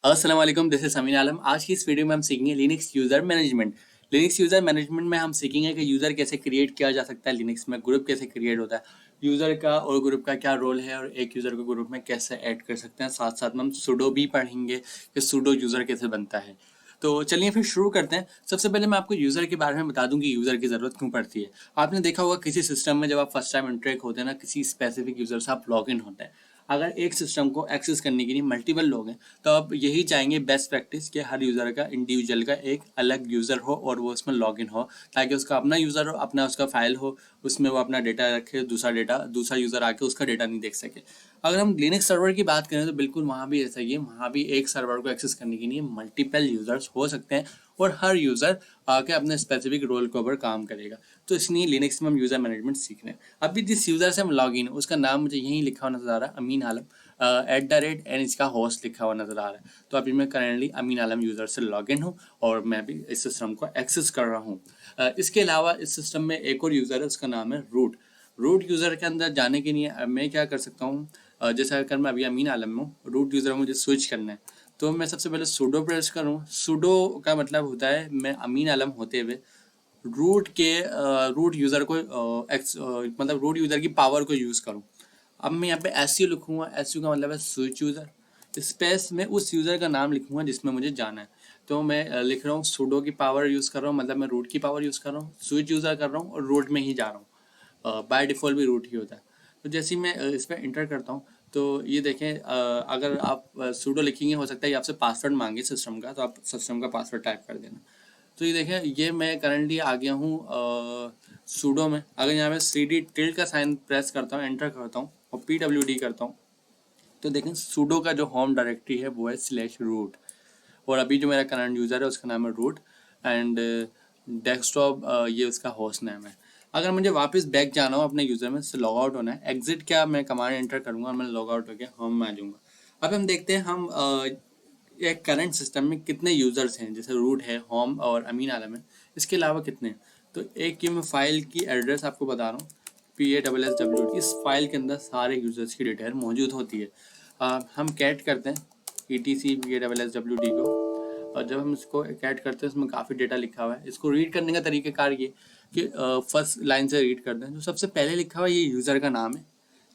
अस्सलाम वालेकुम, this is Sameen आलम। आज की इस वीडियो में हम सीखेंगे Linux user management. Linux user management में हम सीखेंगे कि यूज़र कैसे क्रिएट किया जा सकता है, लिनक्स में ग्रुप कैसे क्रिएट होता है, यूज़र का और ग्रुप का क्या रोल है और एक यूज़र को ग्रुप में कैसे ऐड कर सकते हैं। साथ साथ में हम सुडो भी पढ़ेंगे कि सुडो यूज़र कैसे बनता है। तो चलिए फिर शुरू करते हैं। सबसे पहले मैं आपको यूज़र के बारे में बता दूं कि यूज़र की ज़रूरत क्यों पड़ती है। आपने देखा होगा किसी सिस्टम में जब आप फर्स्ट टाइम इंटरेक्ट होते हैं ना, किसी स्पेसिफिक यूज़र से आप लॉग इन होते हैं। अगर एक सिस्टम को एक्सेस करने के लिए मल्टीपल लोग हैं तो आप यही चाहेंगे बेस्ट प्रैक्टिस कि हर यूज़र का इंडिविजुअल का एक अलग यूज़र हो और वो उसमें लॉगिन हो, ताकि उसका अपना यूज़र हो, अपना उसका फाइल हो, उसमें वो अपना डेटा रखे, दूसरा यूज़र आके उसका डेटा नहीं देख सके। अगर हम लिनक्स सर्वर की बात करें तो बिल्कुल वहाँ भी ऐसा ही है। वहाँ भी एक सर्वर को एक्सेस करने के लिए मल्टीपल यूज़र्स हो सकते हैं और हर यूज़र आके अपने स्पेसिफिक रोल के ऊपर काम करेगा। तो इसलिए लिनक्स में हम यूज़र मैनेजमेंट सीख रहे हैं। अभी जिस यूज़र से हम लॉग इन, उसका नाम मुझे यहीं लिखा हुआ नजर आ रहा है, अमीन आलम @ एंड इसका होस्ट लिखा हुआ नजर आ रहा है। तो अभी मैं करेंटली अमीन आलम यूज़र से लॉग इन हूँ और मैं भी इस सिस्टम को एक्सेस कर रहा हूँ। इसके अलावा इस सिस्टम में एक और यूज़र है, उसका नाम है रूट। रूट यूज़र के अंदर जाने के लिए मैं क्या कर सकता हूँ, जैसे अगर मैं अभी अमीन आलम में हूँ, रूट यूज़र मुझे स्विच करना है, तो मैं सबसे पहले सूडो प्रेस करूँ। सूडो का मतलब होता है मैं अमीन आलम होते हुए रूट यूज़र को मतलब रूट यूज़र की पावर को यूज़ करूँ। अब मैं यहाँ पे एस यू लिखूँगा। एस यू का मतलब है स्विच यूज़र, स्पेस में उस यूज़र का नाम लिखूँगा जिसमें मुझे जाना है। तो मैं लिख रहा हूँ सूडो की पावर यूज़ कर रहा हूँ, मतलब मैं रूट की पावर यूज़ कर रहा हूँ, स्विच यूज़र कर रहा हूँ और रूट में ही जा रहा हूँ। बाय डिफ़ॉल्ट भी रूट ही होता है। तो जैसे ही मैं इस पर इंटर करता हूँ तो ये देखें, अगर आप सूडो लिखेंगे हो सकता है ये आपसे पासवर्ड मांगे सिस्टम का, तो आप सिस्टम का पासवर्ड टाइप कर देना। तो ये देखें, ये मैं करंटली आ गया हूँ सूडो में। अगर यहाँ पे सी डी टिल्ड का साइन प्रेस करता हूँ, एंटर करता हूँ और PWD करता हूँ, तो देखें सूडो का जो होम डायरेक्टरी है वो है /root। और अभी जो मेरा करंट यूज़र है उसका नाम है रूट एंड डेस्कटॉप ये उसका होस्ट नेम है। अगर मुझे वापस बैक जाना हो अपने यूज़र में से लॉग आउट होना है, एग्जिट क्या मैं कमांड एंटर करूँगा और मैं लॉग आउट होकर होम में आ जाऊँगा। अब हम देखते हैं हम एक करंट सिस्टम में कितने यूज़र्स हैं, जैसे रूट है, होम और अमीन आलम है, इसके अलावा कितने हैं। तो एक की मैं फाइल की एड्रेस आपको बता रहा हूँ, PASSW। इस फाइल के अंदर सारे यूज़र्स की डिटेल मौजूद होती है। हम कैट करते हैं ETC PASSWD को, और जब हम इसको ऐड करते हैं इसमें काफ़ी डेटा लिखा हुआ है। इसको रीड करने का तरीक़ाकार ये कि फर्स्ट लाइन से रीड करते हैं। जो सबसे पहले लिखा हुआ है ये यूज़र का नाम है,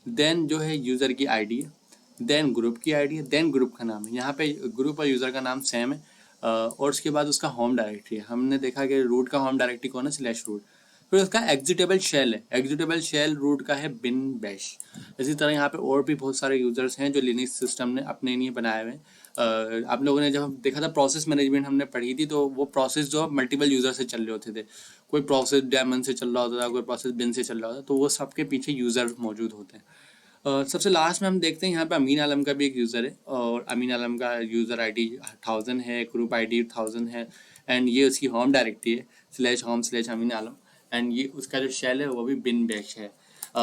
देन जो है यूज़र की आईडी है, देन ग्रुप की आईडी है, देन ग्रुप का नाम है। यहाँ पे ग्रुप और यूज़र का नाम सेम है, और उसके बाद उसका होम डायरेक्टरी है। हमने देखा कि रूट का होम डायरेक्टरी कौन है, /root। फिर उसका एग्जीक्यूटेबल शेल है, एग्जीक्यूटेबल शेल रूट का है bin bash। इसी तरह यहाँ पे और भी बहुत सारे यूज़र्स हैं जो लिनक्स सिस्टम ने अपने लिए बनाए हुए हैं। आप लोगों ने जब देखा था प्रोसेस मैनेजमेंट हमने पढ़ी थी, तो वो प्रोसेस जो मल्टीपल यूज़र से चल रहे होते थे, कोई प्रोसेस डेमन से चल रहा होता था, कोई प्रोसेस बिन से चल रहा होता था, तो वो सबके पीछे यूज़र मौजूद होते हैं। सबसे लास्ट में हम देखते हैं यहाँ पे अमीन आलम का भी एक यूज़र है और अमीन आलम का यूज़र ID 1000 है, ग्रुप ID 1000 है एंड ये उसकी होम डायरेक्टरी है /home/अमीन आलम एंड ये उसका जो शेल है वो भी bin bash है।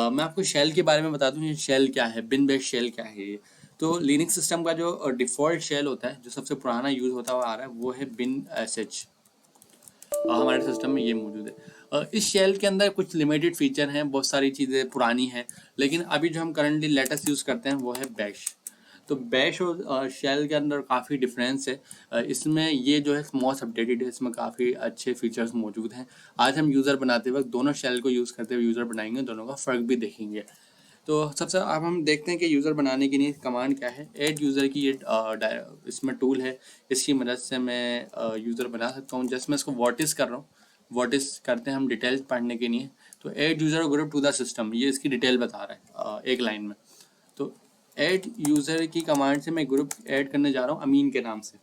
मैं आपको शेल के बारे में बता दूँ, ये शेल क्या है, bin bash शेल क्या है ये। तो लिनक्स सिस्टम का जो डिफ़ॉल्ट शेल होता है, जो सबसे पुराना यूज़ होता हुआ आ रहा है, वो है bin sh। हमारे सिस्टम में ये मौजूद है। इस शेल के अंदर कुछ लिमिटेड फीचर हैं, बहुत सारी चीज़ें पुरानी हैं, लेकिन अभी जो हम करंटली लेटेस्ट यूज़ करते हैं वो है बैश। तो बैश और शेल के अंदर काफ़ी डिफरेंस है। इसमें ये जो है मोस्ट अपडेटेड है, इसमें काफ़ी अच्छे फीचर्स मौजूद हैं। आज हम यूज़र बनाते वक्त दोनों शेल को यूज़ करते हुए यूज़र बनाएंगे, दोनों का फ़र्क भी देखेंगे। तो सबसे अब हम देखते हैं कि यूज़र बनाने के लिए कमांड क्या है। ऐड यूज़र की ये इसमें टूल है, इसकी मदद से मैं यूज़र बना सकता हूँ। जैसे मैं इसको वॉटिस कर रहा हूँ, वॉटिस करते हैं हम डिटेल्स पढ़ने के लिए। तो add user group to the system, ये इसकी डिटेल बता रहा है एक लाइन में। तो ऐड यूज़र की कमांड से मैं ग्रुप ऐड करने जा रहा हूँ अमीन के नाम से।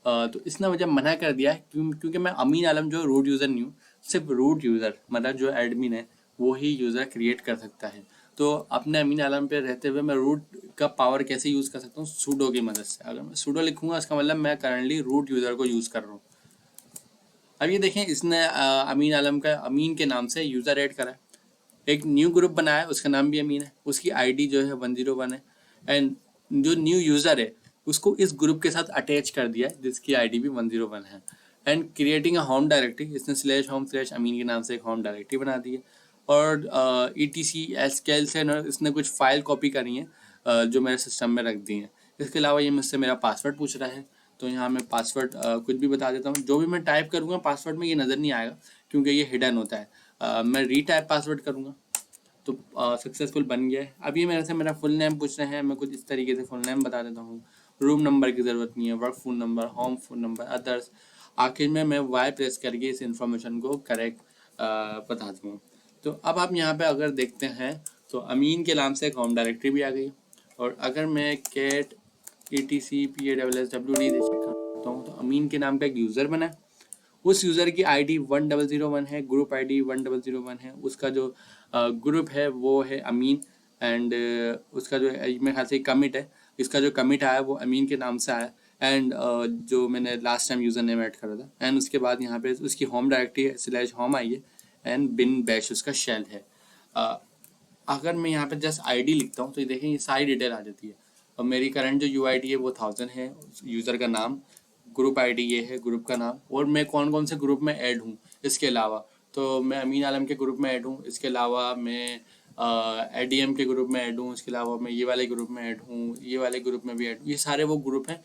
तो इसने मुझे मना कर दिया है क्योंकि मैं अमीन आलम जो रूट यूज़र नहीं हूँ, सिर्फ रूट यूज़र मतलब जो एडमिन है वो ही यूज़र क्रिएट कर सकता है। तो अपने अमीन आलम पे रहते हुए मैं रूट का पावर कैसे यूज़ कर सकता हूँ, सूडो की मदद से। अगर मैं सूडो लिखूँगा इसका मतलब मैं करंटली रूट यूज़र को यूज़ कर रहा हूँ। अब ये देखें, इसने अमीन आलम का अमीन के नाम से यूज़र ऐड करा है, एक न्यू ग्रुप बनाया है, उसका नाम भी अमीन है, उसकी ID जो है 101 है एंड जो न्यू यूज़र है उसको इस ग्रुप के साथ अटैच कर दिया है जिसकी ID भी 101 है। And creating a home directory, इसने /home/अमीन के नाम से एक होम डायरेक्टरी बना दी है। और ETC SQL से इसने कुछ फाइल कॉपी करी है जो मेरे सिस्टम में रख दी हैं। इसके अलावा ये मुझसे मेरा पासवर्ड पूछ रहा है, तो यहाँ मैं पासवर्ड कुछ भी बता देता हूँ। जो भी मैं टाइप करूँगा पासवर्ड में ये नज़र नहीं आएगा क्योंकि ये हिडन होता है। मैं रीटाइप पासवर्ड करूँगा तो सक्सेसफुल बन गया है। अब ये मेरे से मेरा फुल नेम पूछ रहे हैं, मैं कुछ इस तरीके से फुल नेम बता देता हूँ। रूम नंबर की ज़रूरत नहीं है, work phone number, home phone number, others. आखिर में मैं वाई प्रेस करके इस इंफॉर्मेशन को करेक्ट बता दूँगा। तो अब आप यहाँ पे अगर देखते हैं तो अमीन के नाम से एक होम डायरेक्टरी भी आ गई। और अगर मैं कैट ETCPASSWD दे सकता हूँ तो अमीन के नाम का एक यूज़र बना है। उस यूज़र की आईडी 1001 है, ग्रुप आईडी 1001 है। उसका जो ग्रुप है वो है अमीन एंड उसका जो मेरे ख्याल से कमिट है, इसका जो कमिट आया वो अमीन के नाम से आया। एंड जो मैंने last time user name add करा था एंड उसके बाद यहाँ पे उसकी होम डायरेक्टरी /home आई है एंड बिन बैश उसका शेल है। अगर मैं यहाँ पे जस्ट आईडी लिखता हूँ तो ये देखें ये सारी डिटेल आ जाती है। और मेरी करंट जो यूआईडी है वो 1000 है, यूज़र का नाम, ग्रुप आईडी ये है, ग्रुप का नाम, और मैं कौन कौन से ग्रुप में ऐड हूँ इसके अलावा। तो मैं अमीन आलम के ग्रुप में ऐड हूँ, इसके अलावा मैं एडीएम के ग्रुप में ऐड हूँ, इसके अलावा मैं ये वाले ग्रुप में ऐड हूँ, ये वाले ग्रुप में भी ऐड हूँ। ये सारे वो ग्रुप हैं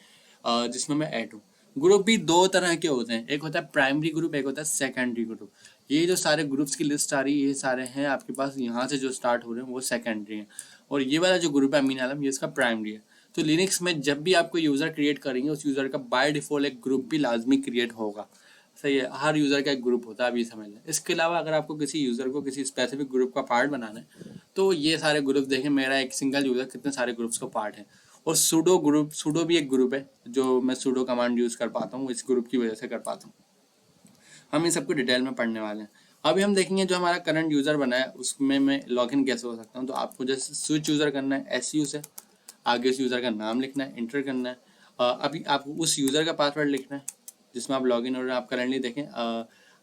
जिसमें मैं ऐड हूँ। ग्रुप भी दो तरह के होते हैं, एक होता है प्राइमरी ग्रुप, एक होता है सेकेंडरी ग्रुप। ये जो सारे ग्रुप्स की लिस्ट आ रही है ये सारे हैं आपके पास, यहाँ से जो स्टार्ट हो रहे हैं वो सेकेंडरी हैं, और ये वाला जो ग्रुप है अमीन आलम ये इसका प्राइमरी है। तो लिनक्स में जब भी आपको यूज़र क्रिएट करेंगे उस यूज़र का बाय डिफ़ॉल्ट एक ग्रुप भी लाजमी क्रिएट होगा। सही है, हर यूज़र का एक ग्रुप होता है, अभी समझ लें। इसके अलावा अगर आपको किसी यूज़र को किसी स्पेसिफिक ग्रुप का पार्ट बनाना है तो ये सारे ग्रुप देखें, मेरा एक सिंगल यूज़र कितने सारे ग्रुप्स का पार्ट है। और सूडो ग्रुप, सूडो भी एक ग्रुप है जो मैं सूडो कमांड यूज़ कर पाता हूँ, इस ग्रुप की वजह से कर पाता हूँ। हम इन सबको डिटेल में पढ़ने वाले हैं। अभी हम देखेंगे जो हमारा करंट यूज़र बना है उसमें मैं लॉगिन कैसे हो सकता हूँ। तो आपको जैसे स्विच यूज़र करना है SU से, आगे उस यूज़र का नाम लिखना है, इंटर करना है। अभी आपको उस यूज़र का पासवर्ड लिखना है जिसमें आप लॉगिन हो रहे हैं। आप करंटली देखें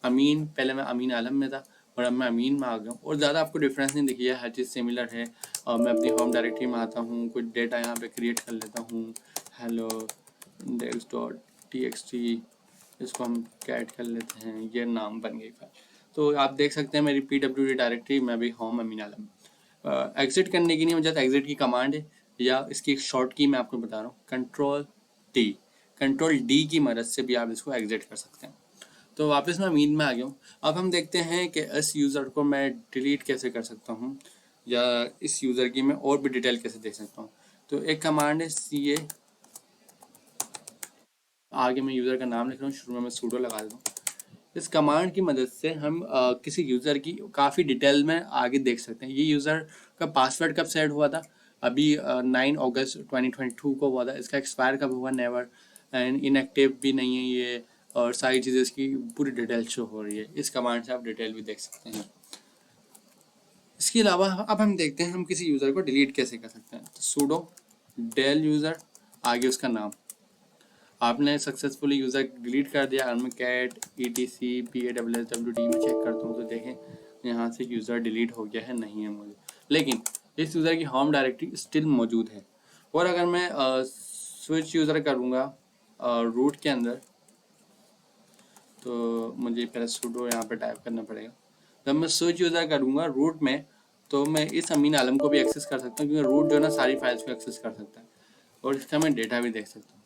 अमीन, पहले मैं अमीन आलम में था और अब मैं अमीन में आ गया हूँ, और ज़्यादा आपको डिफरेंस नहीं दिखी है, हर चीज़ सिमिलर है। मैं अपनी होम डायरेक्टरी में आता हूँ, कुछ डेटा यहाँ पे क्रिएट कर लेता हूँ, hello index.txt, इसको हम कैट कर लेते हैं, ये नाम बन गई फाइल। तो आप देख सकते हैं मेरी PWD डायरेक्टरी में भी होम अमीन आलम। एग्जिट करने की नहीं, मुझे एग्जिट की कमांड है, या इसकी एक शॉर्ट की मैं आपको बता रहा हूँ, कंट्रोल D की मदद से भी आप इसको एग्जिट कर सकते हैं। तो वापस मैं अमीन में आ गया हूँ। अब हम देखते हैं कि इस यूज़र को मैं डिलीट कैसे कर सकता हूँ, या इस यूज़र की मैं और भी डिटेल कैसे देख सकता हूँ। तो एक कमांड है CA, आगे मैं यूज़र का नाम लिख रहा हूँ, शुरू में मैं सूडो लगा देता हूँ। इस कमांड की मदद से हम किसी यूज़र की काफ़ी डिटेल में आगे देख सकते हैं। ये यूज़र का पासवर्ड कब सेट हुआ था, अभी 9 अगस्त 2022 को हुआ था। इसका एक्सपायर कब हुआ, नेवर, एंड इनएक्टिव भी नहीं है ये, और सारी चीज़ें इसकी पूरी डिटेल शो हो रही है। इस कमांड से आप डिटेल भी देख सकते हैं। इसके अलावा अब हम देखते हैं हम किसी यूज़र को डिलीट कैसे कर सकते हैं। तो सूडो डेल यूज़र, आगे उसका नाम, आपने सक्सेसफुली यूज़र डिलीट कर दिया। अगर मैं कैट ETCPASSWD में चेक करता हूँ तो देखें यहाँ से यूज़र डिलीट हो गया है, नहीं है मुझे, लेकिन इस यूज़र की होम डायरेक्टरी स्टिल मौजूद है। और अगर मैं स्विच यूज़र करूँगा रूट के अंदर, तो मुझे पहले सूडो यहाँ पे टाइप करना पड़ेगा। जब मैं स्विच यूज़र करूँगा रूट में तो मैं इस अमीन आलम को भी एक्सेस कर सकता हूँ, क्योंकि रूट जो है ना सारी फाइल्स को एक्सेस कर सकता है, और इसका मैं डेटा भी देख सकता हूँ।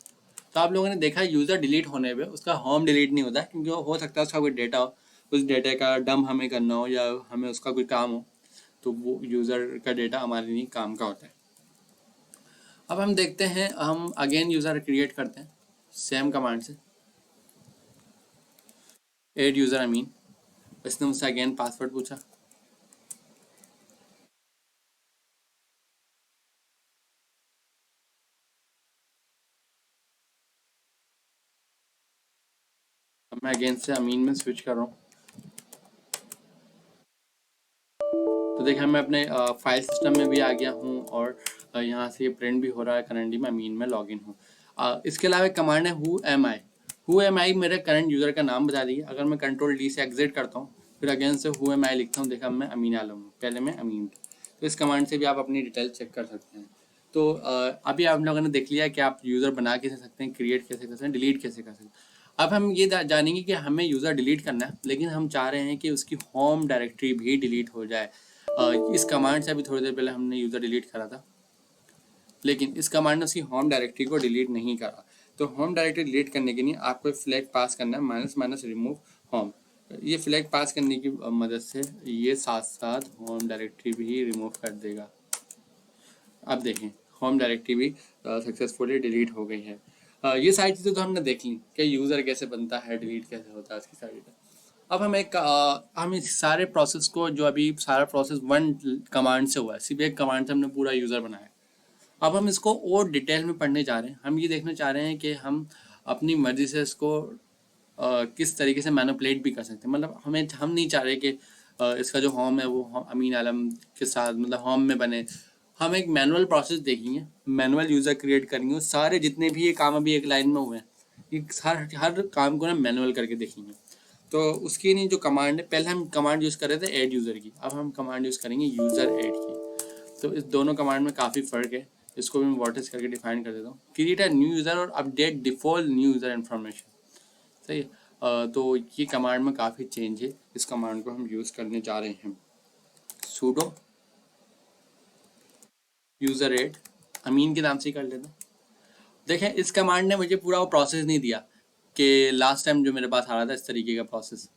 तो आप लोगों ने देखा यूज़र डिलीट होने पे उसका होम डिलीट नहीं होता, क्योंकि वो हो सकता है उसका कोई डेटा हो, उस डेटा का डंप हमें करना हो या हमें उसका कोई काम हो, तो वो यूज़र का डेटा हमारे लिए काम का होता है। अब हम देखते हैं, हम अगेन यूज़र क्रिएट करते हैं सेम कमांड से, ऐड यूज़र अमीन। इसने मुझसे अगेन पासवर्ड पूछा, अब मैं अगेन से अमीन में स्विच कर रहा हूँ। तो देखिए मैं अपने फाइल सिस्टम में भी आ गया हूँ, और यहाँ से ये प्रिंट भी हो रहा है, करंटली मैं अमीन में लॉगिन हूँ। इसके अलावा एक कमांड है हु एम आई मेरे करंट यूज़र का नाम बता दी। अगर मैं कंट्रोल D से एग्जिट करता हूँ, फिर अगेन से हु एम आई लिखता हूँ, देखा मैं अमीन आलम हूँ, पहले मैं अमीन था। तो इस कमांड से भी आप अपनी डिटेल चेक कर सकते हैं। तो अभी आप लोगों ने देख लिया कि आप यूज़र बना कैसे सकते हैं, क्रिएट कैसे कर सकते हैं, डिलीट कैसे कर सकते हैं। अब हम ये जानेंगे कि हमें यूज़र डिलीट करना है, लेकिन हम चाह रहे हैं कि उसकी होम डायरेक्टरी भी डिलीट हो जाए। इस कमांड से अभी थोड़ी देर पहले हमने यूज़र डिलीट करा था। लेकिन इस कमांड ने उसकी होम डायरेक्टरी को डिलीट नहीं करा। तो होम डायरेक्टरी डिलीट करने के लिए आपको फ्लैग पास करना है माइनस माइनस रिमूव होम। ये फ्लैग पास करने की मदद से ये साथ साथ होम डायरेक्टरी भी रिमूव कर देगा। अब देखें होम डायरेक्टरी भी सक्सेसफुली डिलीट हो गई है। ये सारी चीज़ें तो हमने देख ली कि यूज़र कैसे बनता है, डिलीट कैसे होता है, उसकी सारी चीज़ें। अब हम इस सारे प्रोसेस को, जो अभी सारा प्रोसेस वन कमांड से हुआ है, सिर्फ एक कमांड से हमने पूरा यूज़र बनाया। अब हम इसको और डिटेल में पढ़ने जा रहे हैं। हम ये देखना चाह रहे हैं कि हम अपनी मर्जी से इसको किस तरीके से मैनिपुलेट भी कर सकते हैं। मतलब हम नहीं चाह रहे कि इसका जो होम है वो अमीन आलम के साथ मतलब होम में बने। हम एक मैनुअल प्रोसेस देखेंगे, मैनुअल यूज़र क्रिएट करेंगे, सारे जितने भी ये काम अभी एक लाइन में हुए हैं, ये हर काम को ना मैनुअल करके देखेंगे। तो उसके लिए जो कमांड है, पहले हम कमांड यूज़ कर रहे थे ऐड यूज़र की, अब हम कमांड यूज़ करेंगे यूज़र ऐड की। तो इस दोनों कमांड में काफ़ी फ़र्क है। इसको भी मैं वॉटिस करके डिफाइन कर देता हूँ। क्रिएट अ न्यू यूज़र और update default new user information. सही है। तो ये कमांड में काफ़ी चेंज है। इस कमांड को हम यूज़ करने जा रहे हैं। सूडो यूज़र ऐड, अमीन के नाम से ही कर लेते हैं। देखें इस कमांड ने मुझे पूरा वो प्रोसेस नहीं दिया कि लास्ट टाइम जो मेरे पास आ रहा था इस तरीके का प्रोसेस,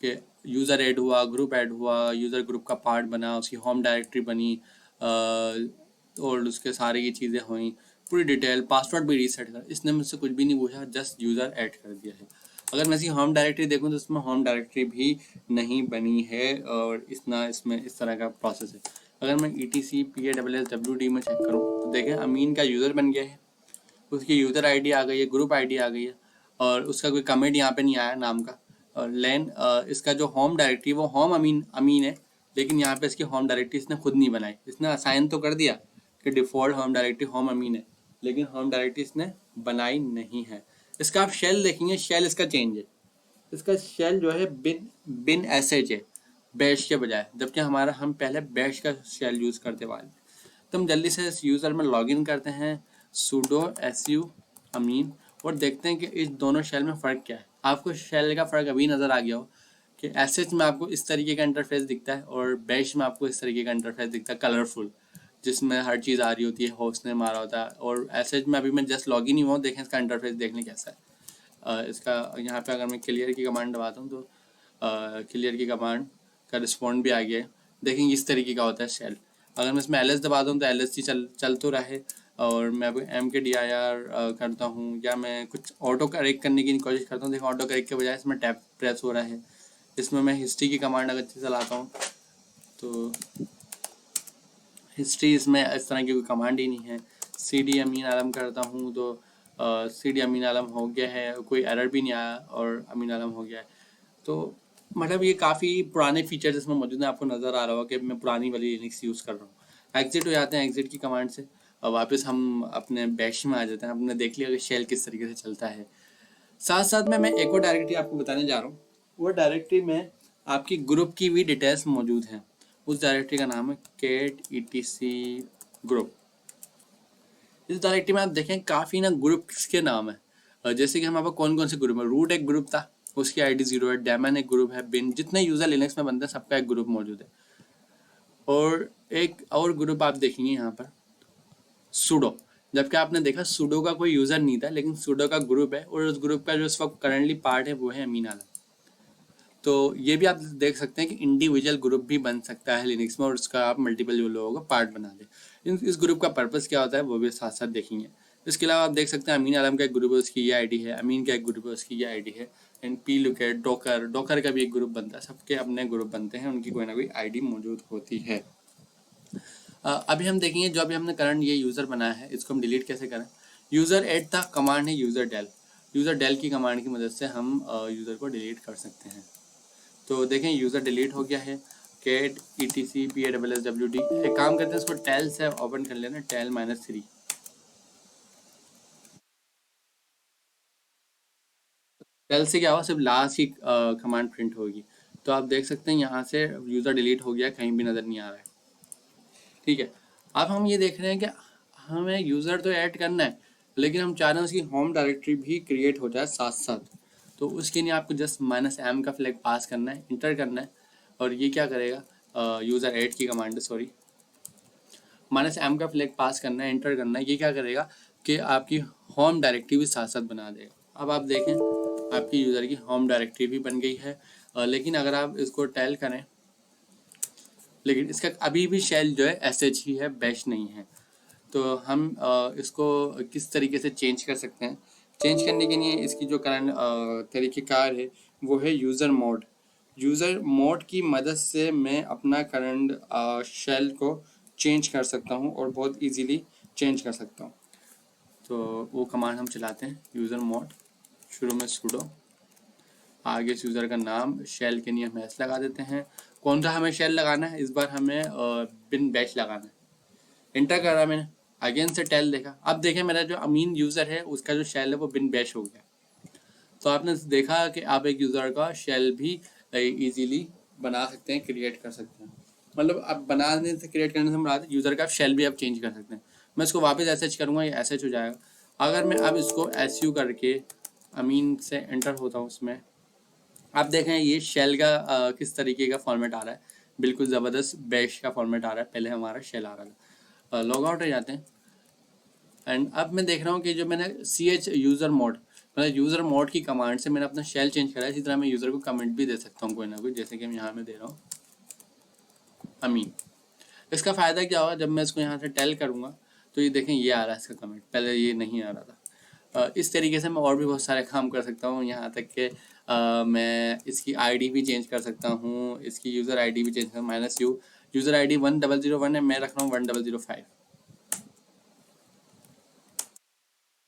कि यूज़र ऐड हुआ, ग्रुप ऐड हुआ, यूज़र ग्रुप का पार्ट बना, उसकी होम डायरेक्टरी बनी, और उसके सारे ये चीज़ें हुई, पूरी डिटेल, पासवर्ड भी रीसेट कर। इसने मुझसे कुछ भी नहीं पूछा, जस्ट यूज़र ऐड कर दिया है। अगर मैं इसकी होम डायरेक्टरी देखूँ तो इसमें होम डायरेक्टरी भी नहीं बनी है, और इसमें इस तरह का प्रोसेस है। अगर मैं ETC/PASSWD में चेक करूँ तो देखें अमीन का यूज़र बन गया है, उसकी यूज़र आईडी आ गई है, ग्रुप आईडी आ गई है, और उसका कोई कमेंट यहाँ पे नहीं आया नाम का। और लेन इसका जो होम डायरेक्टरी वो होम अमीन अमीन है, लेकिन यहाँ पे इसकी होम डायरेक्टरी इसने खुद नहीं बनाई। इसने असाइन तो कर दिया कि डिफ़ॉल्ट होम डायरेक्टरी होम अमीन है, लेकिन होम डायरेक्टरी इसने बनाई नहीं है। इसका आप शेल देखेंगे, शेल इसका चेंज है। इसका शेल जो है बिन एसएच है, बैश के बजाय, जबकि हम पहले बैश का शेल यूज़ करते वाले। तो हम जल्दी से इस यूज़र में लॉगिन करते हैं, sudo su अमीन, और देखते हैं कि इस दोनों शेल में फ़र्क क्या है। आपको शेल का फ़र्क अभी नज़र आ गया हो कि एसएच में आपको इस तरीके का इंटरफेस दिखता है, और बैश में आपको इस तरीके का इंटरफेस दिखता है कलरफुल, जिसमें हर चीज़ आ रही होती है, होस्ट ने मारा होता है। और एसएच में अभी मैं जस्ट लॉगिन ही हुआ हूँ, देखें इसका इंटरफेस देखने कैसा है। इसका यहाँ पे अगर मैं क्लियर की कमांड दबाता हूँ तो क्लियर की कमांड का रिस्पॉन्ड भी आ गया है। देखेंगे इस तरीके का होता है शेल। अगर मैं इसमें ls दबा दूँ तो ls चल तो रहे, और मैं अभी mkdir करता हूँ, या मैं कुछ ऑटो करेक्ट करने की कोशिश करता हूँ। देखो ऑटो करेक्ट के बजाय इसमें टैप प्रेस हो रहा है। इसमें मैं हिस्ट्री की कमांड अगर चलाता हूँ तो हिस्ट्री इसमें इस तरह की कोई कमांड ही नहीं है। cd अमीन आलम करता हूँ तो cd अमीन आलम हो गया है, कोई एरर भी नहीं आया और अमीन आलम हो गया है। तो मतलब ये काफ़ी पुराने फीचर्स इसमें मौजूद हैं। आपको नज़र आ रहा होगा कि मैं पुरानी वाली लिनक्स यूज़ कर रहा हूँ। एग्जिट हो जाते हैं एग्जिट की कमांड से, और वापस हम अपने बैश में आ जाते हैं। हमने देख लिया कि शेल किस तरीके से चलता है। साथ साथ में मैं एक और डायरेक्टरी आपको बताने जा रहा हूँ। वो डायरेक्टरी में आपकी ग्रुप की भी डिटेल्स मौजूद हैं। उस डायरेक्टरी का नाम है cat etc ग्रुप। इस डायरेक्टरी में आप देखें काफ़ी ना ग्रुप्स के नाम है। जैसे कि हमारे पास कौन कौन से ग्रुप है। रूट एक ग्रुप था, उसकी आईडी 0 है। डेमन एक ग्रुप है। बिन, जितने यूज़र लिनक्स में बनते हैं सबका एक ग्रुप मौजूद है। और एक और ग्रुप आप देखेंगे यहाँ पर सूडो, जबकि आपने देखा सूडो का कोई यूज़र नहीं था, लेकिन सूडो का ग्रुप है, और उस ग्रुप का जो इस वक्त करंटली पार्ट है वो है अमीन आलम। तो ये भी आप देख सकते हैं कि इंडिविजुअल ग्रुप भी बन सकता है लिनक्स में, और उसका आप मल्टीपल लोगों का पार्ट बना दें। इस ग्रुप का पर्पस क्या होता है वो भी साथ साथ देखेंगे। इसके अलावा आप देख सकते हैं अमीन आलम का एक ग्रुप है, उसकी ये आईडी है। अमीन का एक ग्रुप है, उसकी ये आईडी है। एंड plucat डोकर का भी एक ग्रुप बनता है। सबके अपने ग्रुप बनते हैं, उनकी कोई ना कोई आईडी मौजूद होती है। अभी हम देखेंगे जो अभी हमने करंट ये यूज़र बनाया है, इसको हम डिलीट कैसे करें। यूज़र ऐड था, कमांड है यूज़र डेल। यूज़र डेल की कमांड की मदद से हम यूज़र को डिलीट कर सकते हैं। तो देखें यूज़र डिलीट हो गया है। cat etc/PASSWD। एक काम करते हैं, इसको टेल से ओपन कर लेना, टेल -3। टेल से क्या हुआ, सिर्फ लास्ट ही कमांड प्रिंट होगी। तो आप देख सकते हैं यहाँ से यूज़र डिलीट हो गया, कहीं भी नज़र नहीं आ रहा है। ठीक है। अब हम ये देख रहे हैं कि हमें यूज़र तो ऐड करना है, लेकिन हम चाह रहे हैं उसकी होम डायरेक्टरी भी क्रिएट हो जाए साथ साथ। तो उसके लिए आपको जस्ट -m का फ्लैग पास करना है, इंटर करना है, और ये क्या करेगा, यूज़र ऐड की कमांड है, सॉरी। -m का फ्लैग पास करना है, एंटर करना है। ये क्या करेगा कि आपकी होम डायरेक्टरी भी साथ साथ बना देगा। अब आप देखें आपकी यूज़र की होम डायरेक्टरी भी बन गई है। लेकिन अगर आप इसको टेल करें, लेकिन इसका अभी भी शेल जो है sh ही है, बैश नहीं है। तो हम इसको किस तरीके से चेंज कर सकते हैं? चेंज करने के लिए इसकी जो करंट तरीक़ेकार है वो है यूज़र मोड। यूज़र मोड की मदद से मैं अपना करंट शेल को चेंज कर सकता हूँ और बहुत इजीली चेंज कर सकता हूँ। तो वो कमांड हम चलाते हैं, यूज़र मोड, शुरू में sudo, आगे इस यूज़र का नाम, शेल के लिए हम s लगा देते हैं। कौन सा हमें शेल लगाना है? इस बार हमें बिन बैश लगाना है। एंटर करा मैंने, अगेन से टेल देखा। अब देखें मेरा जो अमीन यूज़र है उसका जो शेल है वो बिन बैश हो गया। तो आपने देखा कि आप एक यूज़र का शेल भी इजीली बना सकते हैं, क्रिएट कर सकते हैं। मतलब अब बनाने से, क्रिएट करने से मुराद यूज़र का शेल भी आप चेंज कर सकते हैं। मैं इसको वापस एसएच करूँगा, ये एसएच हो जाएगा। अगर मैं अब इसको एसयू करके अमीन से एंटर होता हूँ उसमें, आप देखें ये शेल का किस तरीके का फॉर्मेट आ रहा है, बिल्कुल ज़बरदस्त बैश का फॉर्मेट आ रहा है। पहले हमारा शेल आ रहा था। लॉग आउट हो जाते हैं एंड अब मैं देख रहा हूँ कि जो मैंने ch यूज़र मोड, मतलब यूज़र मोड की कमांड से मैंने अपना शेल चेंज करा है। इसी तरह मैं यूज़र को कमेंट भी दे सकता हूँ कोई ना कोई, जैसे कि मैं यहाँ में दे रहा हूँ अमीन। इसका फ़ायदा क्या होगा, जब मैं इसको यहाँ से टेल करूँगा तो ये देखें ये आ रहा है इसका कमेंट, पहले ये नहीं आ रहा था। इस तरीके से मैं और भी बहुत सारे काम कर सकता हूँ, यहाँ तक कि मैं इसकी आईडी भी चेंज कर सकता हूँ, इसकी यूज़र आईडी भी चेंज कर, -u यूज़र आईडी 1001 है, मैं रख रहा हूँ 1005।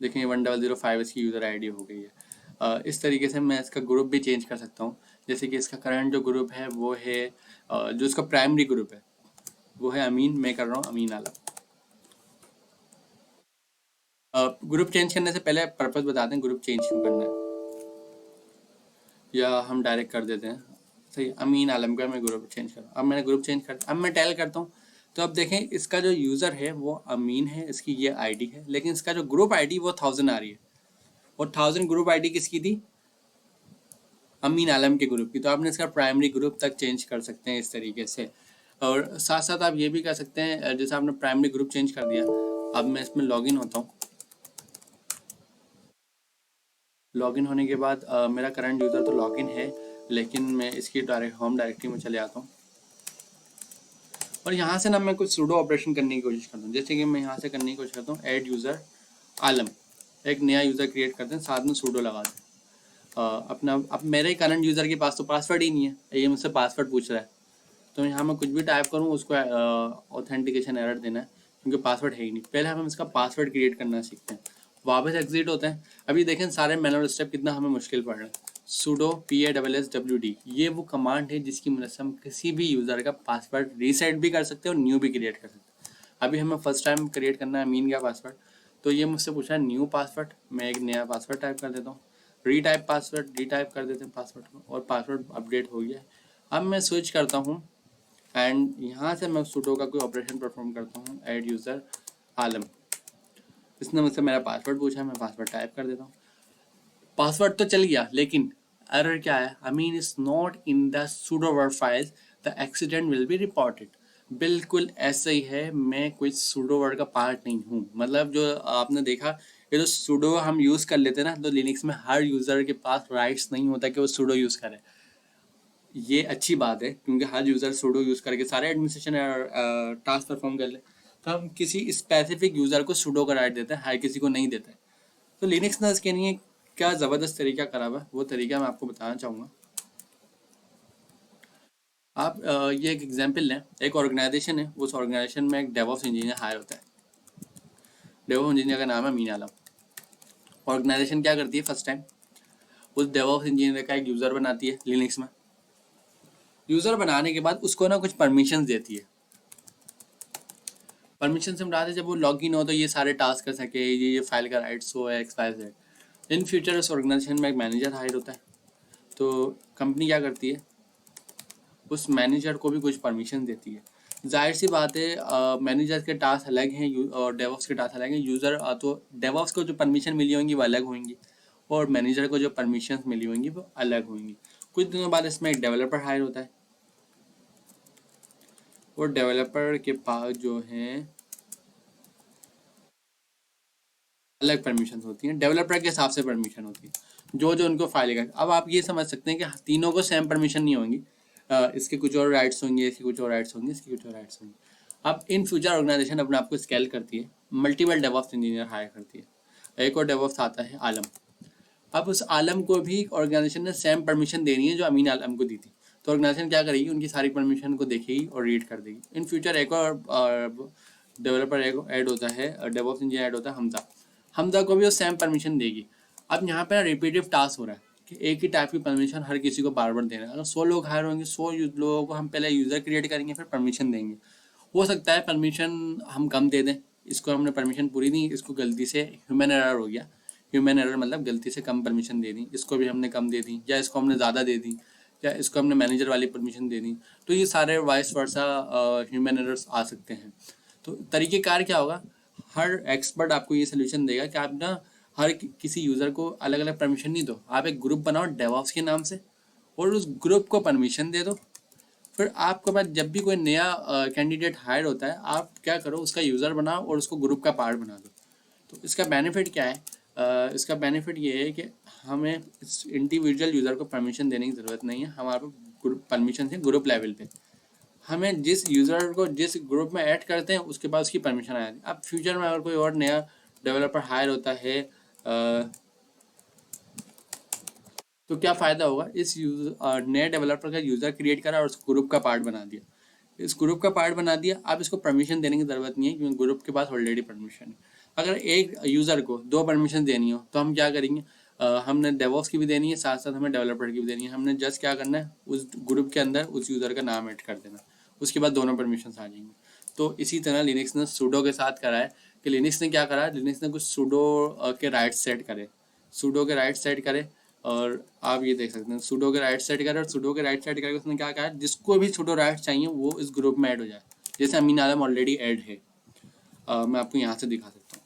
देखें 1005 इसकी यूज़र आईडी हो गई है। इस तरीके से मैं इसका ग्रुप भी चेंज कर सकता हूँ। जैसे कि इसका करंट जो ग्रुप है वो है जो इसका प्राइमरी ग्रुप है वो है अमीन, मैं कर रहा हूँ अमीन आलम। ग्रुप चेंज करने से पहले पर्पस बताते हैं ग्रुप चेंज क्यों करना है, या हम डायरेक्ट कर देते हैं। सही, अमीन आलम का मैं ग्रुप चेंज कर, अब मैंने ग्रुप चेंज कर, अब मैं टेल करता हूँ। तो अब देखें इसका जो यूज़र है वो अमीन है, इसकी ये आईडी है, लेकिन इसका जो ग्रुप आईडी वो 1000 आ रही है, और 1000 ग्रुप आईडी किसकी थी? अमीन आलम के ग्रुप की। तो आपने इसका प्राइमरी ग्रुप तक चेंज कर सकते हैं इस तरीके से। और साथ साथ आप ये भी कर सकते हैं, जैसे आपने प्राइमरी ग्रुप चेंज कर दिया, अब मैं इसमें लॉगिन होता हूँ। लॉगिन होने के बाद मेरा करंट यूज़र तो लॉगिन है, लेकिन मैं इसकी डायरेक्ट होम डायरेक्टरी में चले आता हूँ और यहाँ से ना मैं कुछ सूडो ऑपरेशन करने की कोशिश करता हूँ। जैसे कि मैं यहाँ से करने की कोशिश करता हूँ ऐड यूज़र आलम, एक नया यूज़र क्रिएट करते हैं, साथ में सूडो लगा दें। अपना अब मेरे करंट यूज़र के पास तो पासवर्ड ही नहीं है, ये मुझसे पासवर्ड पूछ रहा है। तो यहाँ मैं कुछ भी टाइप करूँ उसको ऑथेंटिकेशन एरर देना है, क्योंकि पासवर्ड है ही नहीं। पहले हम इसका पासवर्ड क्रिएट करना सीखते हैं, वापस एग्जिट होते हैं। अभी देखें सारे मैनुअल स्टेप कितना हमें मुश्किल पड़ रहा है। sudo passwd, ये वो कमांड है जिसकी मदद से हम किसी भी यूज़र का पासवर्ड रीसेट भी कर सकते हैं और न्यू भी क्रिएट कर सकते हैं। अभी हमें फर्स्ट टाइम क्रिएट करना है अमीन का पासवर्ड, तो ये मुझसे पूछा है न्यू पासवर्ड, मैं एक नया पासवर्ड टाइप कर देता हूँ। रीटाइप पासवर्ड, रीटाइप कर देते हैं पासवर्ड को, और पासवर्ड अपडेट हो गया है। अब मैं स्विच करता हूँ एंड यहाँ से मैं sudo का कोई ऑपरेशन परफॉर्म करता हूँ, ऐड यूज़र आलम। इसने मुझसे मेरा पासवर्ड पूछा है, मैं पासवर्ड टाइप कर देता हूँ। पासवर्ड तो चल गया, लेकिन एरर क्या है, अमीन is not in the sudo word files, the accident will be reported. बिल्कुल ऐसा ही है, मैं कोई sudo वर्ड का पार्ट नहीं हूँ। मतलब जो आपने देखा, ये जो sudo हम यूज़ कर लेते हैं ना, तो लिनक्स में हर यूज़र के पास राइट्स नहीं होता कि वो sudo यूज़ करे। ये अच्छी बात है, क्योंकि हर यूज़र sudo यूज़ करके सारे एडमिनिस्ट्रेशन टास्क परफॉर्म कर ले। तो हम किसी स्पेसिफिक यूज़र को sudo का राइट देते हैं, हर किसी को नहीं देते हैं। तो लिनक्स ने इसके लिए क्या ज़बरदस्त तरीका करा हुआ है, वो तरीका मैं आपको बताना चाहूँगा। आप ये एक एग्जांपल लें, एक ऑर्गेनाइजेशन है, उस ऑर्गेनाइजेशन में एक डेवऑप्स इंजीनियर हायर होता है। डेवऑप्स इंजीनियर का नाम है अमीन आलम। ऑर्गेनाइजेशन क्या करती है, फर्स्ट टाइम उस डेवऑप्स इंजीनियर का एक यूज़र बनाती है लिनक्स में। यूज़र बनाने के बाद उसको ना कुछ परमिशन देती है। परमिशन से मुराद है जब वो लॉगिन हो तो ये सारे टास्क कर सके, ये फाइल का राइट्स हो, XYZ। इन फ्यूचर उस ऑर्गेनाइजेशन में एक मैनेजर हायर होता है, तो कंपनी क्या करती है, उस मैनेजर को भी कुछ परमिशन देती है। जाहिर सी बात है, मैनेजर के टास्क अलग हैं और डेवऑप्स के टास्क अलग हैं। यूज़र तो डेवऑप्स को जो परमिशन मिली होंगी वो अलग होंगी, और मैनेजर को जो परमिशन मिली होंगी वो अलग होंगी। कुछ दिनों बाद इसमें एक डेवलपर हायर होता है, और डेवलपर के पास जो है अलग परमिशन होती हैं, डेवलपर के हिसाब से परमिशन होती है, जो जो उनको फाइल का। अब आप ये समझ सकते हैं कि तीनों को सेम परमिशन नहीं होंगी, इसके कुछ और राइट्स होंगे, इसके कुछ और राइट्स होंगे, इसके कुछ और राइट्स होंगे। अब इन फ्यूचर ऑर्गेनाइजेशन अपने आप को स्केल करती है, मल्टीपल डेवऑप्स इंजीनियर हायर करती है। एक और डेवऑप्स आता है आलम। अब उस आलम को भी एक ने सेम परमिशन देनी है जो अमीन आलम को दी थी। तो ऑर्गेनाइजेशन क्या करेगी, उनकी सारी परमिशन को देखेगी और रीड कर देगी। इन फ्यूचर एक और डेवलपर ऐड होता है, डेवऑप्स इंजीनियर ऐड होता है हमजा। हमजा को भी वो सेम परमिशन देगी। अब यहाँ पे रिपीटिव टास्क हो रहा है कि एक ही टाइप की परमिशन हर किसी को बार बार देना है। अगर 100 लोग हायर होंगे, 100 लोगों को हम पहले यूज़र क्रिएट करेंगे, फिर परमिशन देंगे। हो सकता है परमिशन हम कम दे दें, इसको हमने परमिशन पूरी दी, इसको गलती से ह्यूमन एरर हो गया, ह्यूमन एरर मतलब गलती से कम परमिशन दे दी, इसको भी हमने कम दे दी, या इसको हमने ज़्यादा दे दी, या इसको हमने मैनेजर वाली परमिशन दे दी। तो ये सारे वाइस वर्सा ह्यूमन एरर्स आ सकते हैं। तो तरीक़ेकार क्या होगा, हर एक्सपर्ट आपको ये सोल्यूशन देगा कि आप ना हर किसी यूज़र को अलग अलग परमिशन नहीं दो, आप एक ग्रुप बनाओ डेवऑप्स के नाम से और उस ग्रुप को परमिशन दे दो। फिर आपके पास जब भी कोई नया कैंडिडेट हायर होता है, आप क्या करो, उसका यूज़र बनाओ और उसको ग्रुप का पार्ट बना दो। तो इसका बेनिफिट क्या है, इसका बेनिफिट ये है कि हमें इस इंडिविजुअल यूज़र को परमिशन देने की ज़रूरत नहीं है, हमारे पास ग्रुप परमिशन है ग्रुप लेवल पे। हमें जिस यूज़र को जिस ग्रुप में ऐड करते हैं उसके बाद उसकी परमिशन आ जाती है। अब फ्यूचर में अगर कोई और नया डेवलपर हायर होता है तो क्या फ़ायदा होगा, इस नए डेवलपर का यूज़र क्रिएट करा और उस ग्रुप का पार्ट बना दिया, इस ग्रुप का पार्ट बना दिया। अब इसको परमिशन देने की ज़रूरत नहीं है क्योंकि ग्रुप के पास ऑलरेडी परमिशन है। अगर एक यूज़र को 2 परमिशन देनी हो तो हम क्या करेंगे, हमने डेवऑप्स की भी देनी है, साथ साथ हमें डेवलपर की भी देनी है। हमने जस्ट क्या करना है, उस ग्रुप के अंदर उस यूज़र का नाम ऐड कर देना, उसके बाद दोनों परमिशन आ जाएंगे। तो इसी तरह लिनक्स ने सूडो के साथ करा है कि लिनक्स ने क्या करा, लिनक्स ने कुछ सूडो के राइट्स सेट करे, सूडो के राइट्स सेट करे। और आप ये देख सकते हैं सूडो के राइट सेट करे, और सूडो के राइट सेट करके उसने क्या कहा, जिसको भी सूडो राइट चाहिए वो इस ग्रुप में ऐड हो जाए। जैसे अमीन आलम ऑलरेडी ऐड है, मैं आपको यहाँ से दिखा सकता हूँ।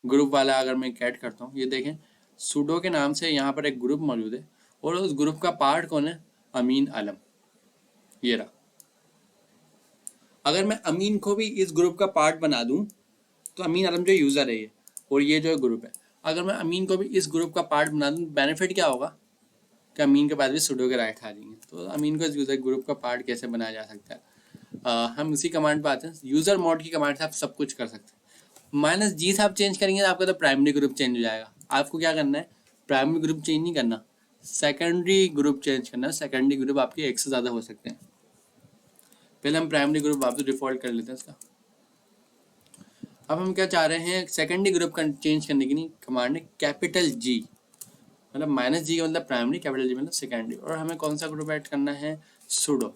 ग्रुप वाला अगर मैं ऐड करता हूँ, ये देखें सूडो के नाम से यहाँ पर एक ग्रुप मौजूद है और उस ग्रुप का पार्ट कौन है, अमीन आलम, ये रहा। अगर मैं अमीन को भी इस ग्रुप का पार्ट बना दूं तो अमीन आलम जो यूज़र है ये, और ये जो ग्रुप है, अगर मैं अमीन को भी इस ग्रुप का पार्ट बना दूं, बेनिफिट क्या होगा कि अमीन के पास भी सूडो के राइट आ जाएंगे। तो अमीन को इस यूज़र ग्रुप का पार्ट कैसे बनाया जा सकता है, हम उसी कमांड पर आते हैं, यूज़र मोड की कमांड से आप सब कुछ कर सकते हैं। -G से आप चेंज करेंगे तो आपका तो प्राइमरी ग्रुप चेंज हो जाएगा। आपको क्या करना है, प्राइमरी ग्रुप चेंज नहीं करना, सेकेंडरी ग्रुप चेंज करना है। सेकेंडरी ग्रुप आपके एक से ज़्यादा हो सकते हैं। पहले हम प्राइमरी ग्रुप वापस डिफॉल्ट कर लेते हैं इसका। अब हम क्या चाह रहे हैं, सेकेंडरी ग्रुप चेंज करने की नहीं कमांड है G, मतलब -G का मतलब प्राइमरी, G मतलब सेकेंडरी। और हमें कौन सा ग्रुप ऐड करना है, सूडो।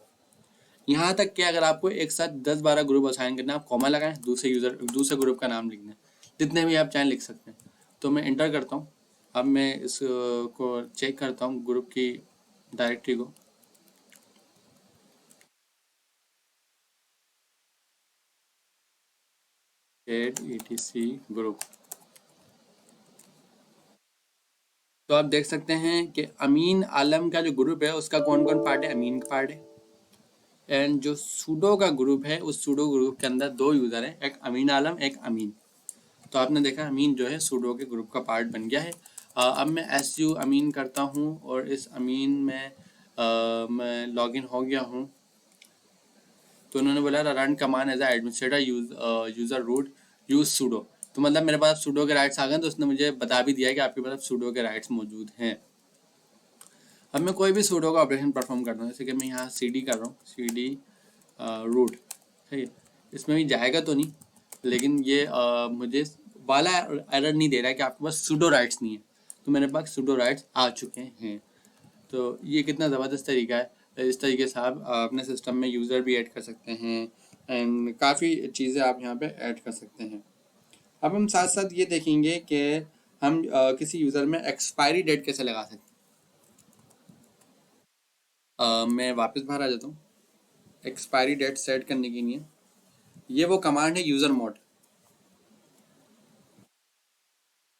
यहाँ तक कि अगर आपको एक साथ 10-12 ग्रुप असाइन करना है, आप कॉमा लगाएं, दूसरे ग्रुप का नाम लिखना है, जितने भी आप चाहें लिख सकते हैं। तो मैं इंटर करता हूँ। अब मैं इसको चेक करता हूँ ग्रुप की डायरेक्टरी को। etc group. तो आप देख सकते हैं कि अमीन आलम का जो ग्रुप है उसका कौन कौन पार्ट है, अमीन का पार्ट है। एंड जो सूडो का ग्रुप है, उस सूडो ग्रुप के अंदर 2 यूज़र हैं, एक अमीन आलम, एक अमीन। तो आपने देखा अमीन जो है सूडो के ग्रुप का पार्ट बन गया है। अब मैं su अमीन करता हूँ और इस अमीन में मैं लॉगिन हो गया हूँ। तो उन्होंने बोला run command as administrator user root use sudo. तो मतलब मेरे पास सूडो के राइट्स आ गए, तो उसने मुझे बता भी दिया कि आपके पास सूडो के राइट्स मौजूद हैं। अब मैं कोई भी सूडो का ऑपरेशन परफॉर्म करता हूँ, जैसे कि मैं यहाँ cd कर रहा हूँ, cd रूट, ठीक है। इसमें भी जाएगा तो नहीं, लेकिन ये मुझे वाला एरर नहीं दे रहा है कि आपके पास सूडो राइट्स नहीं है। तो मेरे पास सूडो राइट्स आ चुके हैं। तो ये कितना ज़बरदस्त तरीका है। इस तरीके से आप अपने सिस्टम में यूज़र भी ऐड कर सकते हैं एंड काफ़ी चीज़ें आप यहाँ पे ऐड कर सकते हैं। अब हम साथ साथ ये देखेंगे कि हम किसी यूज़र में एक्सपायरी डेट कैसे लगा सकते हैं। मैं वापस बाहर आ जाता हूँ। एक्सपायरी डेट सेट करने के लिए ये वो कमांड है यूज़र मोड,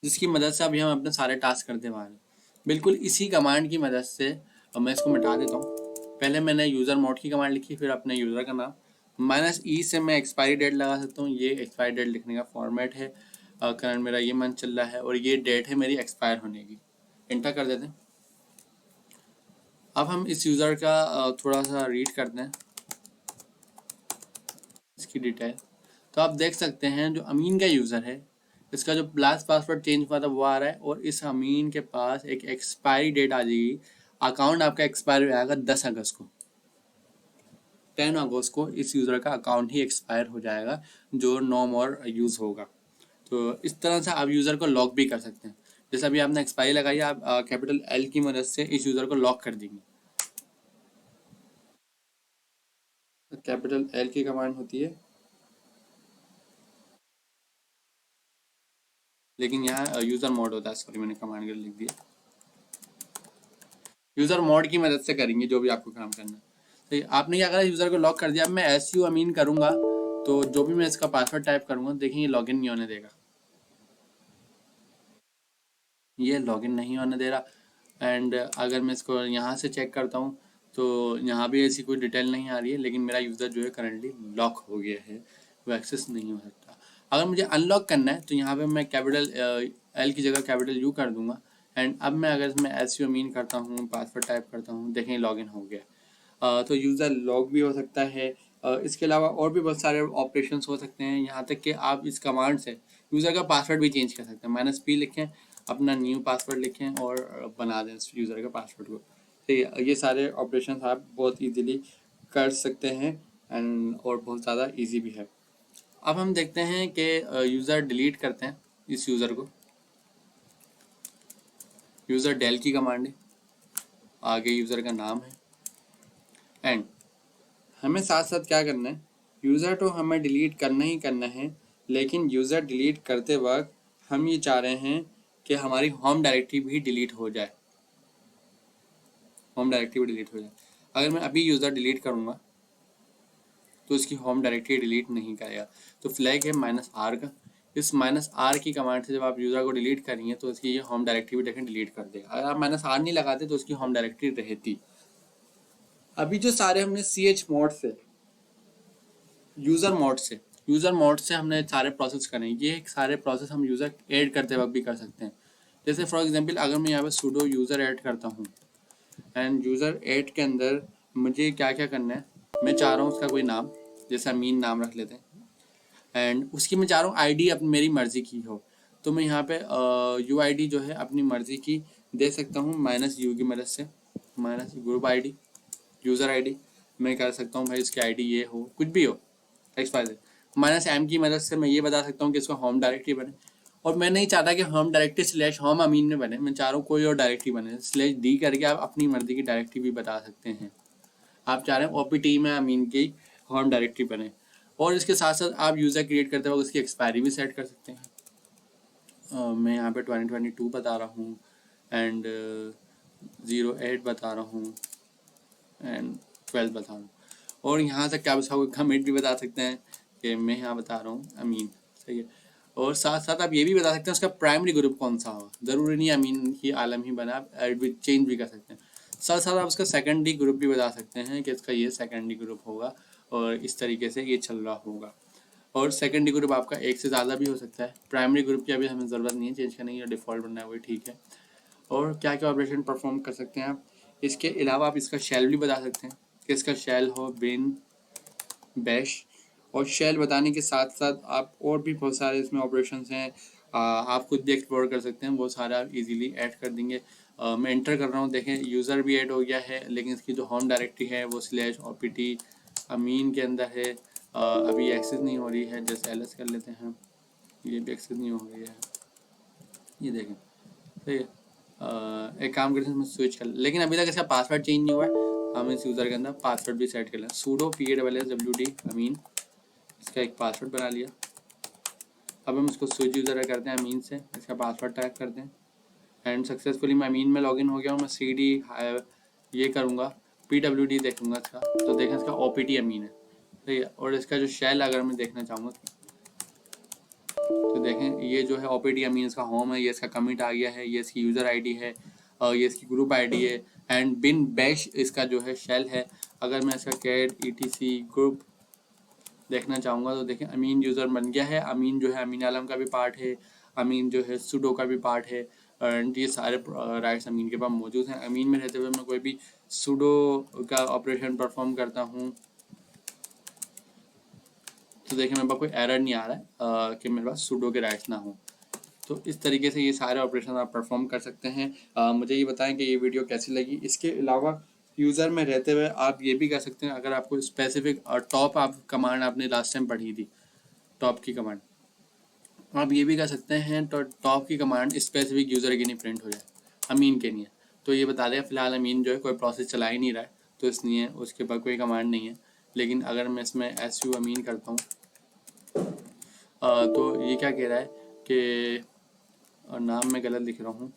जिसकी मदद से अभी हम अपने सारे टास्क करते हैं। बिल्कुल इसी कमांड की मदद से, अब मैं इसको मिटा देता हूँ। पहले मैंने यूज़र मोड की कमांड लिखी, फिर अपने यूज़र का नाम, -e से मैं एक्सपायरी डेट लगा सकता हूँ। ये एक्सपायरी डेट लिखने का फॉर्मेट है। करंट मेरा ये मंथ चल रहा है और ये डेट है मेरी एक्सपायर होने की। एंटर कर देते हैं। अब हम इस यूज़र का थोड़ा सा रीड करते हैं इसकी डिटेल। तो आप देख सकते हैं जो अमीन का यूज़र है, इसका जो लास्ट पासवर्ड चेंज हुआ था वो आ रहा है और इस अमीन के पास एक एक्सपायरी डेट आ जाएगी। अकाउंट आपका एक्सपायर हो जाएगा 10 अगस्त को। 10 अगस्त को इस यूज़र का अकाउंट ही एक्सपायर हो जाएगा, जो नो मोर यूज़ होगा। तो इस तरह से आप यूज़र को लॉक भी कर सकते हैं। जैसे अभी आपने एक्सपायरी लगाई, आप कैपिटल एल की मदद से इस यूज़र को लॉक कर देंगे। कैपिटल एल की कमांड होती है, लेकिन यहाँ यूज़र मोड होता है। सॉरी, मैंने कमांड कर लिख दिया। यूज़र मोड की मदद से करेंगे जो भी आपको काम करना है। तो आपने क्या करा, यूज़र को लॉक कर दिया। अब मैं SU अमीन करूँगा तो जो भी मैं इसका पासवर्ड टाइप करूँगा, देखेंगे लॉगिन नहीं होने देगा। ये लॉगिन नहीं होने दे रहा। एंड अगर मैं इसको यहाँ से चेक करता हूँ तो यहाँ भी ऐसी कोई डिटेल नहीं आ रही है, लेकिन मेरा यूज़र जो है करंटली लॉक हो गया है, वो एक्सेस नहीं हो सकता। अगर मुझे अनलॉक करना है तो यहाँ पे मैं कैपिटल एल की जगह कैपिटल यू कर दूंगा। एंड अब मैं अगर इसमें SU अमीन करता हूँ, पासवर्ड टाइप करता हूँ, देखें लॉगिन हो गया। तो यूज़र लॉग भी हो सकता है। इसके अलावा और भी बहुत सारे ऑपरेशंस हो सकते हैं। यहाँ तक कि आप इस कमांड से यूज़र का पासवर्ड भी चेंज कर सकते हैं। -p लिखें, अपना न्यू पासवर्ड लिखें और बना दें इस यूज़र के पासवर्ड को। तो ये सारे ऑपरेशंस आप बहुत इजीली कर सकते हैं एंड और बहुत ज़्यादा इजी भी है। अब हम देखते हैं कि यूज़र डिलीट करते हैं इस यूज़र को। यूज़र डेल की कमांड है, आगे यूज़र का नाम है। एंड हमें साथ साथ क्या करना है, यूज़र तो हमें डिलीट करना ही करना है, लेकिन यूज़र डिलीट करते वक्त हम ये चाह रहे हैं कि हमारी होम डायरेक्टरी भी डिलीट हो जाए। होम डायरेक्टरी भी डिलीट हो जाए। अगर मैं अभी यूज़र डिलीट करूँगा तो इसकी होम डायरेक्टरी डिलीट नहीं करेगा। तो फ्लैग है -r का। इस -r की कमांड से जब आप यूज़र को डिलीट करेंगे तो इसकी ये होम डायरेक्टरी भी देखें डिलीट कर देगा। अगर आप -r नहीं लगाते तो उसकी होम डायरेक्टरी रहती। अभी जो सारे हमने ch मोड से यूज़र मोड से हमने सारे प्रोसेस करें, ये सारे प्रोसेस हम यूज़र ऐड करते वक्त भी कर सकते हैं। जैसे फॉर एग्जांपल अगर मैं यहाँ पे sudo यूज़र ऐड करता हूँ एंड यूज़र ऐड के अंदर मुझे क्या क्या करना है, मैं चाह रहा हूँ उसका कोई नाम, जैसे अमीन नाम रख लेते हैं। एंड उसकी मैं चाह रहा हूँ ID अपनी मेरी मर्ज़ी की हो, तो मैं यहाँ पे UID जो है अपनी मर्ज़ी की दे सकता हूँ -u की मदद से। ग्रुप ID, यूज़र ID मैं कर सकता हूँ भाई इसकी ID ये हो, कुछ भी हो -m की मदद से मैं ये बता सकता हूँ कि इसका होम डायरेक्टरी बने। और मैं नहीं चाहता कि होम डायरेक्टरी /होम अमीन में बने, मैं चाह रहा हूँ कोई और डायरेक्टरी बने। /d करके आप अपनी मर्जी की डायरेक्टरी भी बता सकते हैं। आप चाह रहे हैं OPT में अमीन की होम डायरेक्टरी बने। और इसके साथ साथ आप यूज़र क्रिएट करते वक्त उसकी एक्सपायरी भी सेट कर सकते हैं। मैं यहाँ पे 2022 बता रहा हूँ एंड 08 बता रहा हूँ एंड 12 बता रहा हूँ। और यहाँ तक क्या आप कमेंट भी बता सकते हैं कि मैं यहाँ बता रहा हूँ अमीन, सही है। और साथ साथ आप ये भी बता सकते हैं उसका प्राइमरी ग्रुप कौन सा हो, ज़रूरी नहीं अमीन ही आलम ही बना, आप ऐड भी चेंज भी कर सकते हैं। साथ साथ आप उसका सेकेंडरी ग्रुप भी बता सकते हैं कि इसका ये सेकेंडरी ग्रुप होगा और इस तरीके से ये चल रहा होगा। और सेकेंडरी ग्रुप आपका एक से ज़्यादा भी हो सकता है। प्राइमरी ग्रुप की अभी हमें ज़रूरत नहीं है चेंज करने की, डिफ़ॉल्ट बनना है वही ठीक है। और क्या क्या ऑपरेशन परफॉर्म कर सकते हैं आप, इसके अलावा आप इसका शेल भी बता सकते हैं कि इसका शेल हो बिन बैश। और शेल बताने के साथ साथ आप और भी बहुत सारे इसमें ऑपरेशंस हैं, आप खुद भी एक्सप्लोर कर सकते हैं, वो सारा आप इजीली ऐड कर देंगे। मैं एंटर कर रहा हूँ, देखें यूज़र भी ऐड हो गया है, लेकिन इसकी जो होम डायरेक्टरी है वो /OPT अमीन के अंदर है। अभी एक्सेस नहीं हो रही है, जैसे LS कर लेते हैं, ये भी एक्सेस नहीं हो रही है, ये देखें सही है। एक काम करते हैं इसमें स्विच कर, लेकिन अभी तक इसका पासवर्ड चेंज नहीं हुआ है। हम इस यूज़र के अंदर पासवर्ड भी सेट कर लें, sudo PASSWD अमीन, इसका एक पासवर्ड बना लिया। अब हम इसको स्विच यूज़र करते हैं अमीन से, इसका पासवर्ड टाइप करते हैं एंड सक्सेसफुली मैं अमीन में लॉगिन हो गया हूँ। मैं CD ये करूँगा, PWD देखूँगा इसका, तो देखें इसका OPT अमीन है, ठीक है। और इसका जो शेल अगर मैं देखना चाहूँगा तो देखें ये जो है OPT अमीन इसका होम है, ये इसका कमिट आ गया है, ये इसकी यूज़र ID है और ये इसकी ग्रुप ID है एंड बिन बैश इसका जो है शेल है। अगर मैं इसका कैट etc ग्रुप देखना चाहूँगा तो देखें अमीन यूज़र बन गया है। अमीन जो है अमीन आलम का भी पार्ट है, अमीन जो है सुडो का भी पार्ट है, एंड ये सारे राइट्स अमीन के पास मौजूद हैं। अमीन में रहते हुए मैं कोई भी सुडो का ऑपरेशन परफॉर्म करता हूँ तो देखिए मेरे पास कोई एरर नहीं आ रहा है कि मेरे पास सुडो के राइट्स ना हो। तो इस तरीके से ये सारे ऑपरेशन आप परफॉर्म कर सकते हैं। मुझे ये बताएं कि ये वीडियो कैसी लगी। इसके अलावा यूज़र में रहते हुए आप ये भी कर सकते हैं, अगर आपको स्पेसिफिक टॉप आप कमांड आपने लास्ट टाइम पढ़ी थी, टॉप की कमांड आप ये भी कर सकते हैं तो टॉप की कमांड स्पेसिफिक यूज़र के नहीं प्रिंट हो जाए, अमीन के नहीं है। तो ये बता दें फिलहाल अमीन जो है कोई प्रोसेस चला ही नहीं रहा है, तो इसलिए उसके पास कोई कमांड नहीं है। लेकिन अगर मैं इसमें su अमीन करता हूँ तो ये क्या कह रहा है कि नाम मैं गलत लिख रहा हूँ,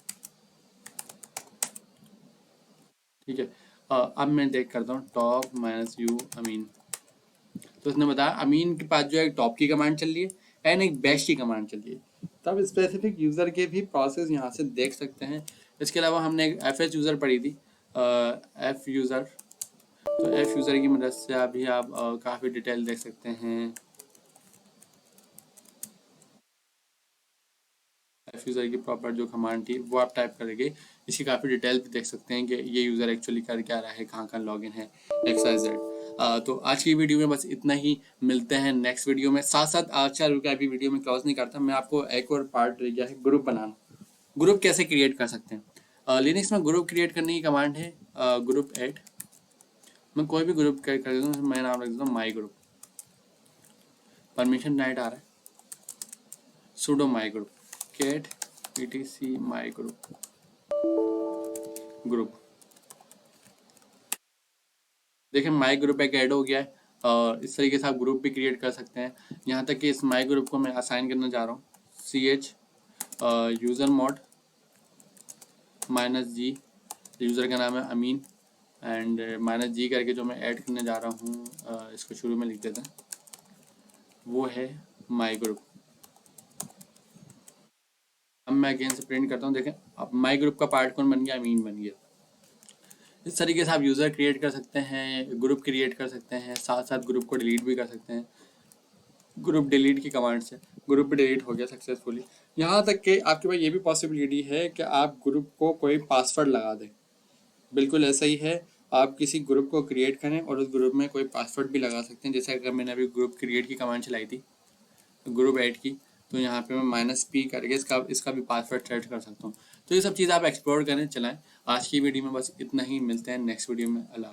ठीक है। अब मैं देख करता हूँ टॉप माइनस यू अमीन, तो उसने बताया अमीन के पास जो है टॉप की कमांड चल रही है एंड एक बैश की कमांड चल रही है। तब स्पेसिफिक यूज़र के भी प्रोसेस यहाँ से देख सकते हैं। इसके अलावा हमने एक एफ एच यूज़र पढ़ी थी, एफ यूज़र, तो एफ यूज़र की मदद से अभी आप काफ़ी डिटेल देख सकते हैं। एफ यूज़र की प्रॉपर जो कमांड थी वो आप टाइप करके इसकी काफ़ी डिटेल भी देख सकते हैं कि ये यूज़र एक्चुअली कर क्या रहा है, कहाँ कहाँ लॉगिन है, एक्स वाई जेड। तो आज की वीडियो में बस इतना ही। मिलते हैं नेक्स्ट वीडियो में। साथ साथ अच्छा रुका अभी वीडियो में क्लोज नहीं करता, मैं आपको एक और पार्ट रह गया है, ग्रुप बनाना। ग्रुप कैसे क्रिएट कर सकते हैं। लिनक्स में ग्रुप क्रिएट करने की कमांड है ग्रुप एड। मैं कोई भी ग्रुप क्रिएट कर देता हूँ, मैं नाम रख देता हूँ माई ग्रुप। परमिशन नाइट आ रहा है, sudo my group cat etc my group. देखिए माई ग्रुप एक ऐड हो गया है और इस तरीके से आप ग्रुप भी क्रिएट कर सकते हैं। यहाँ तक कि इस माई ग्रुप को मैं असाइन करना चाह रहा हूँ ch user mod -g, user का नाम है अमीन, एंड -g करके जो मैं ऐड करने जा रहा हूँ इसको शुरू में लिख देते हैं, वो है माई ग्रुप। अब मैं अगेन से प्रिंट करता हूँ, देखें अब माई ग्रुप का पार्ट कौन बन गया, अमीन बन गया। इस तरीके से आप यूज़र क्रिएट कर सकते हैं, ग्रुप क्रिएट कर सकते हैं, साथ साथ ग्रुप को डिलीट भी कर सकते हैं। ग्रुप डिलीट की कमांड से ग्रुप भी डिलीट हो गया सक्सेसफुली। यहाँ तक कि आपके पास ये भी पॉसिबिलिटी है कि आप ग्रुप को कोई पासवर्ड लगा दें। बिल्कुल ऐसा ही है, आप किसी ग्रुप को क्रिएट करें और उस ग्रुप में कोई पासवर्ड भी लगा सकते हैं। जैसे अगर मैंने अभी ग्रुप क्रिएट की कमांड चलाई थी, ग्रुप ऐड की, तो यहाँ पे मैं -p करके इसका भी पासवर्ड सेट कर सकता हूँ। तो ये सब चीज़ आप एक्सप्लोर करें, चलाएं। आज की वीडियो में बस इतना ही। मिलते हैं नेक्स्ट वीडियो में। अल्लाह।